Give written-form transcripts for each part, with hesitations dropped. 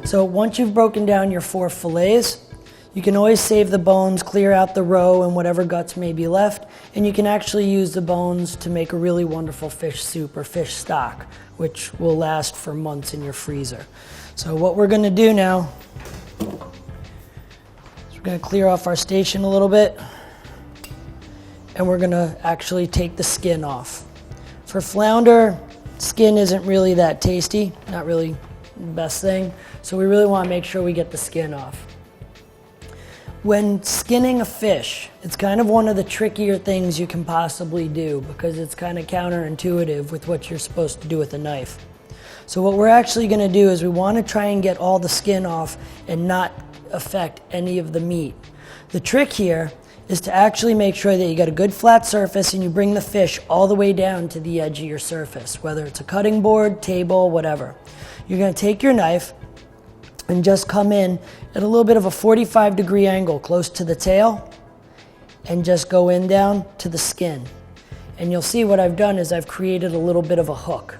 So once you've broken down your 4 fillets, you can always save the bones, clear out the roe and whatever guts may be left, and you can actually use the bones to make a really wonderful fish soup or fish stock, which will last for months in your freezer. So what we're gonna do now is we're gonna clear off our station a little bit, and we're gonna actually take the skin off. For flounder, skin isn't really that tasty, not really the best thing, so we really wanna make sure we get the skin off. When skinning a fish, it's kind of one of the trickier things you can possibly do because it's kind of counterintuitive with what you're supposed to do with a knife. So what we're actually going to do is we want to try and get all the skin off and not affect any of the meat. The trick here is to actually make sure that you got a good flat surface and you bring the fish all the way down to the edge of your surface, whether it's a cutting board, table, whatever. You're going to take your knife and just come in at a little bit of a 45-degree angle close to the tail and just go in down to the skin. And you'll see what I've done is I've created a little bit of a hook.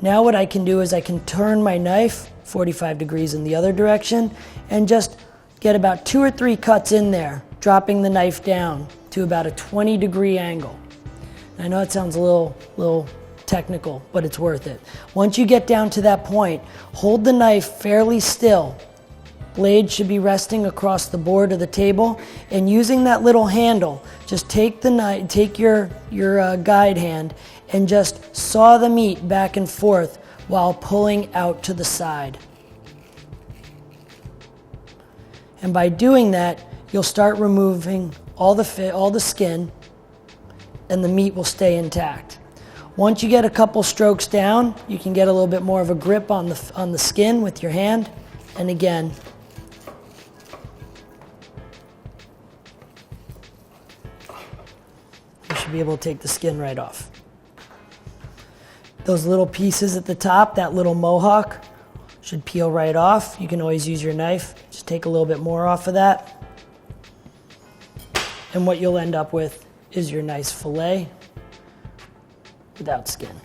Now what I can do is I can turn my knife 45 degrees in the other direction and just get about 2 or 3 cuts in there, dropping the knife down to about a 20-degree angle. And I know it sounds a little technical, but it's worth it. Once you get down to that point, hold the knife fairly still. Blade should be resting across the board of the table, and using that little handle, just take the knife, take your guide hand, and just saw the meat back and forth while pulling out to the side. And by doing that, you'll start removing all the skin, and the meat will stay intact. Once you get a couple strokes down, you can get a little bit more of a grip on the skin with your hand, and again, you should be able to take the skin right off. Those little pieces at the top, that little mohawk, should peel right off. You can always use your knife, just take a little bit more off of that. And what you'll end up with is your nice fillet without skin.